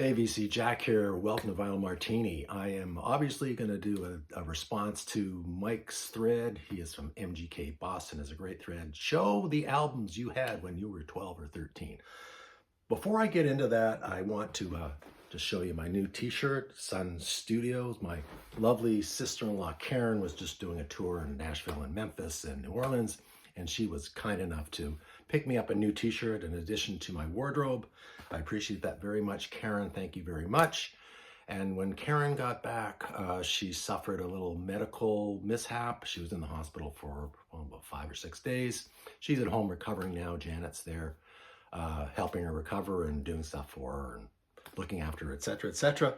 Hey VC, Jack here. Welcome to Vinyl Martini. I am obviously going to do a response to Mike's thread. He is from MGK Boston. Is a great thread. Show the albums you had when you were 12 or 13. Before I get into that, I want to just show you my new t-shirt, Sun Studios. My lovely sister-in-law Karen was just doing a tour in Nashville and Memphis and New Orleans, and she was kind enough to pick me up a new t-shirt in addition to my wardrobe. I appreciate that very much, Karen. Thank you very much. And when Karen got back, she suffered a little medical mishap. She was in the hospital for about 5 or 6 days. She's at home recovering now. Janet's there helping her recover and doing stuff for her and looking after her, etc., etc.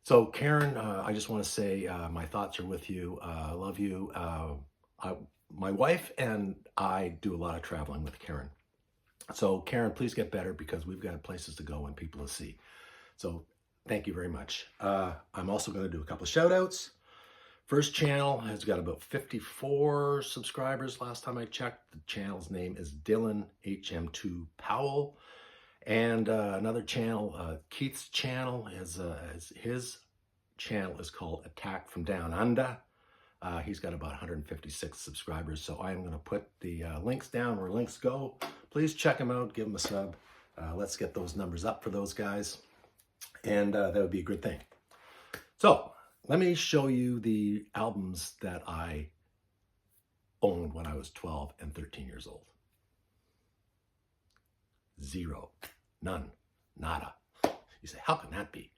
So Karen, I just want to say my thoughts are with you. I love you. My wife and I do a lot of traveling with Karen. So Karen, please get better because we've got places to go and people to see. So thank you very much. I'm also going to do a couple of shout outs. First channel has got about 54 subscribers last time I checked. The channel's name is Dylan HM2 Powell. And another channel, Keith's channel, is his channel is called Attack from Down Under. He's got about 156 subscribers, so I am going to put the links down where links go. Please check him out, give him a sub. Let's get those numbers up for those guys, and that would be a good thing. So let me show you the albums that I owned when I was 12 and 13 years old. Zero, none, nada. You say, how can that be?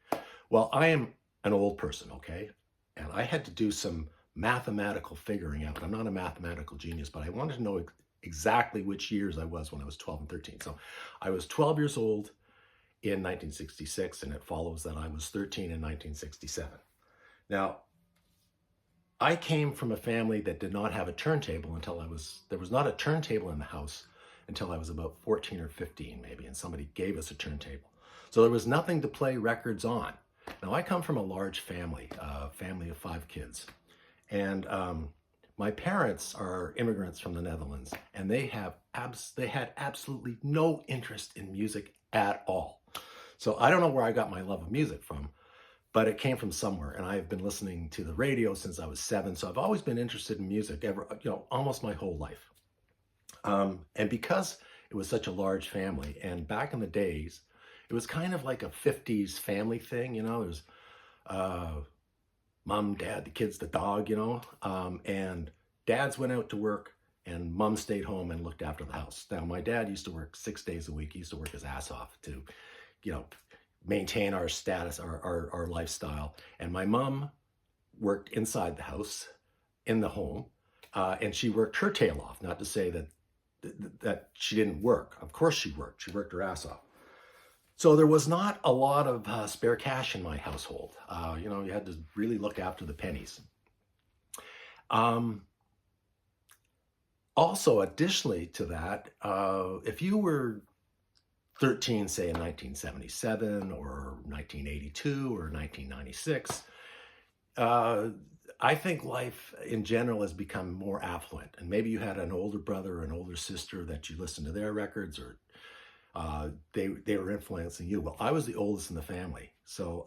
Well, I am an old person, okay? And I had to do some mathematical figuring out. I'm not a mathematical genius, but I wanted to know exactly which years I was when I was 12 and 13. So I was 12 years old in 1966, and it follows that I was 13 in 1967. Now, I came from a family that did not have a turntable until there was not a turntable in the house until I was about 14 or 15 maybe, and somebody gave us a turntable. So there was nothing to play records on. Now, I come from a large family, a family of 5 kids. And my parents are immigrants from the Netherlands, and they had absolutely no interest in music at all. So I don't know where I got my love of music from, but it came from somewhere. And I've been listening to the radio since I was 7. So I've always been interested in music almost my whole life. And because it was such a large family, and back in the days, it was kind of like a 50s family thing, there's mom, dad, the kids, the dog, and dads went out to work and mom stayed home and looked after the house. Now, my dad used to work 6 days a week. He used to work his ass off to, maintain our status, our lifestyle. And my mom worked inside the house, in the home, and she worked her tail off. Not to say that she didn't work. Of course she worked. She worked her ass off. So there was not a lot of spare cash in my household. You had to really look after the pennies. Also, additionally to that, if you were 13, say in 1977 or 1982 or 1996, I think life in general has become more affluent. And maybe you had an older brother or an older sister that you listened to their records, or they were influencing you. Well, I was the oldest in the family, so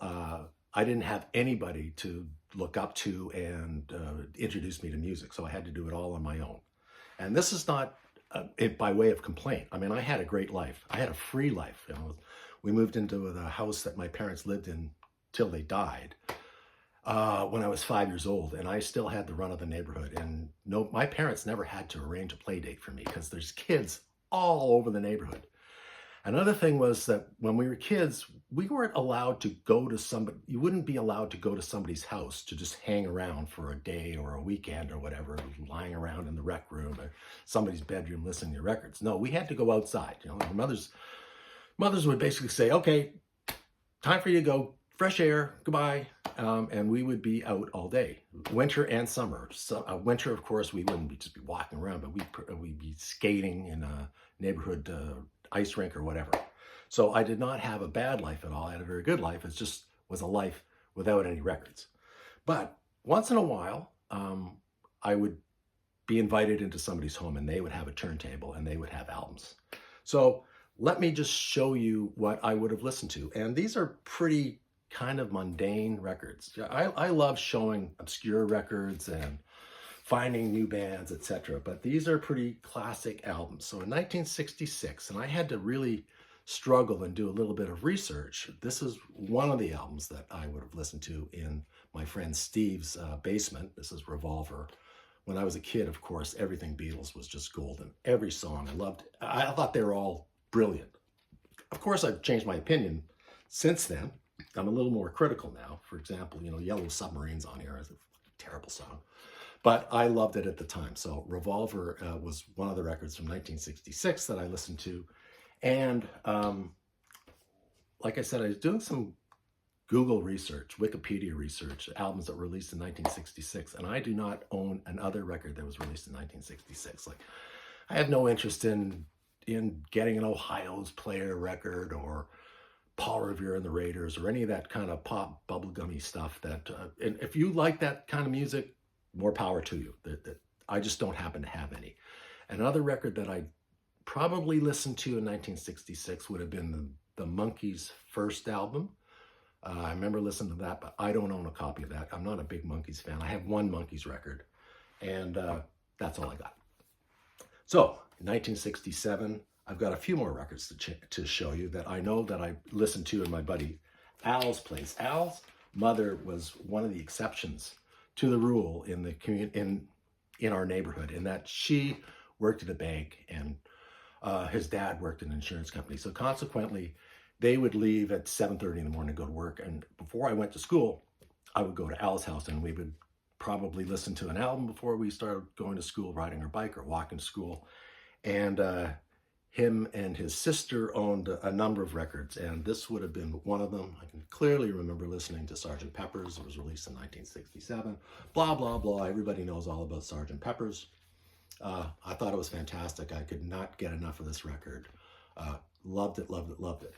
I didn't have anybody to look up to and introduce me to music, so I had to do it all on my own. And this is not by way of complaint. I mean, I had a great life. I had a free life. We moved into the house that my parents lived in till they died when I was 5 years old, and I still had the run of the neighborhood. And no, my parents never had to arrange a play date for me because there's kids all over the neighborhood. Another thing was that when we were kids, we weren't allowed to go to somebody, you wouldn't be allowed to go to somebody's house to just hang around for a day or a weekend or whatever, lying around in the rec room or somebody's bedroom listening to records. No, we had to go outside. Our mothers would basically say, okay, time for you to go, fresh air, goodbye. And we would be out all day, winter and summer. So, winter, of course, we wouldn't just be walking around, but we'd be skating in a neighborhood ice rink or whatever. So I did not have a bad life at all. I had a very good life. It just was a life without any records. But once in a while, I would be invited into somebody's home and they would have a turntable and they would have albums. So let me just show you what I would have listened to. And these are pretty kind of mundane records. Yeah, I love showing obscure records and finding new bands, etc. But these are pretty classic albums. So in 1966, and I had to really struggle and do a little bit of research, this is one of the albums that I would have listened to in my friend Steve's basement. This is Revolver. When I was a kid, of course, everything Beatles was just golden. Every song I loved. I thought they were all brilliant. Of course, I've changed my opinion since then. I'm a little more critical now. For example, Yellow Submarine's on here is a terrible song. But I loved it at the time. So Revolver was one of the records from 1966 that I listened to. And like I said, I was doing some Google research, Wikipedia research, albums that were released in 1966. And I do not own another record that was released in 1966. Like, I have no interest in getting an Ohio's Player record or Paul Revere and the Raiders or any of that kind of pop bubblegummy stuff. And if you like that kind of music, more power to you. I just don't happen to have any. Another record that I probably listened to in 1966 would have been the Monkees' first album. I remember listening to that, but I don't own a copy of that. I'm not a big Monkees fan. I have one Monkees record, and that's all I got. So in 1967, I've got a few more records to show you that I know that I listened to in my buddy Al's place. Al's mother was one of the exceptions to the rule in the in our neighborhood, in that she worked at a bank and his dad worked in an insurance company. So consequently, they would leave at 7:30 in the morning to go to work. And before I went to school, I would go to Al's house and we would probably listen to an album before we started going to school, riding our bike or walking to school. And him and his sister owned a number of records, and this would have been one of them. I can clearly remember listening to Sgt. Pepper's. It was released in 1967. Blah, blah, blah. Everybody knows all about Sgt. Pepper's. I thought it was fantastic. I could not get enough of this record. Loved it, loved it, loved it.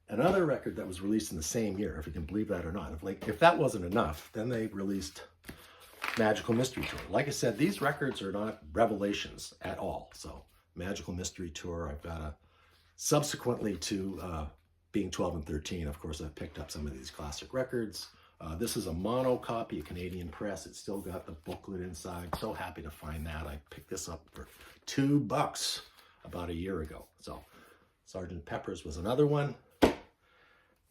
Another record that was released in the same year, if you can believe that or not. If that wasn't enough, then they released Magical Mystery Tour. Like I said, these records are not revelations at all. So Magical Mystery Tour, I've got subsequently to being 12 and 13, of course, I've picked up some of these classic records. This is a mono copy, a Canadian press. It's still got the booklet inside. So happy to find that. I picked this up for $2 about a year ago. So Sgt. Pepper's was another one.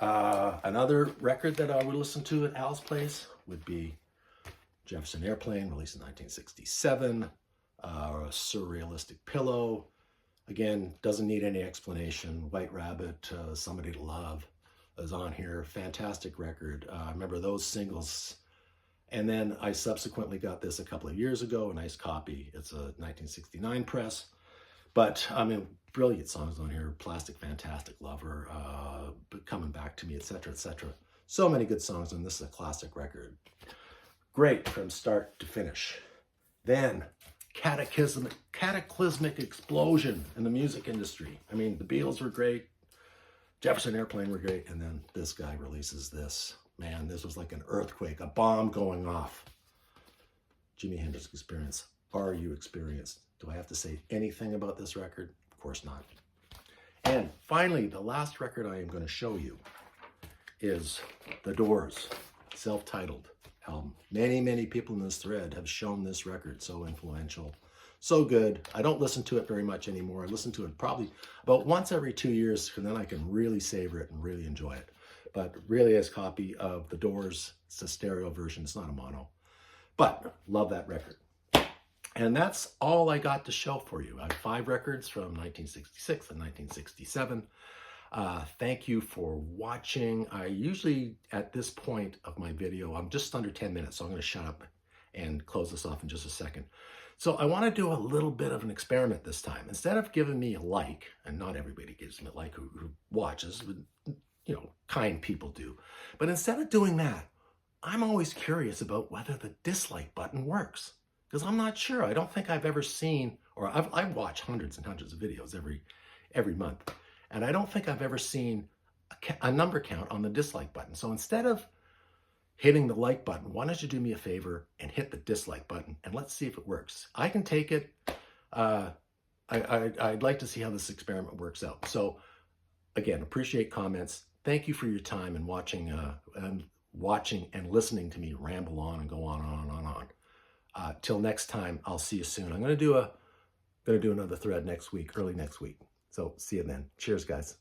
Another record that I would listen to at Al's place would be Jefferson Airplane, released in 1967. A Surrealistic Pillow, again, doesn't need any explanation. White Rabbit, Somebody to Love is on here. Fantastic record. I remember those singles. And then I subsequently got this a couple of years ago, a nice copy. It's a 1969 press. But I mean, brilliant songs on here. Plastic Fantastic Lover, Coming Back to Me, etc., etc. So many good songs, and this is a classic record. Great from start to finish. Then cataclysmic explosion in the music industry. I mean, the Beatles were great, Jefferson Airplane were great, and then this guy releases this. Man, this was like an earthquake, a bomb going off. Jimi Hendrix Experience. Are you experienced? Do I have to say anything about this record? Of course not. And finally, the last record I am going to show you is The Doors, self-titled album. Many, many people in this thread have shown this record, so influential, so good. I don't listen to it very much anymore. I listen to it probably about once every 2 years, and then I can really savor it and really enjoy it. But really, as a copy of The Doors, it's a stereo version. It's not a mono. But love that record. And that's all I got to show for you. I have 5 records from 1966 and 1967. Thank you for watching. I usually, at this point of my video, I'm just under 10 minutes, so I'm going to shut up and close this off in just a second. So I want to do a little bit of an experiment this time. Instead of giving me a like, and not everybody gives me a like who watches, kind people do. But instead of doing that, I'm always curious about whether the dislike button works. Because I'm not sure. I don't think I've ever seen, or I watch hundreds and hundreds of videos every month. And I don't think I've ever seen a number count on the dislike button. So instead of hitting the like button, why don't you do me a favor and hit the dislike button and let's see if it works. I can take it. I'd like to see how this experiment works out. So again, appreciate comments. Thank you for your time and watching and listening to me ramble on and go on and on and on. Till next time, I'll see you soon. I'm going to do another thread next week, early next week. So see you then. Cheers, guys.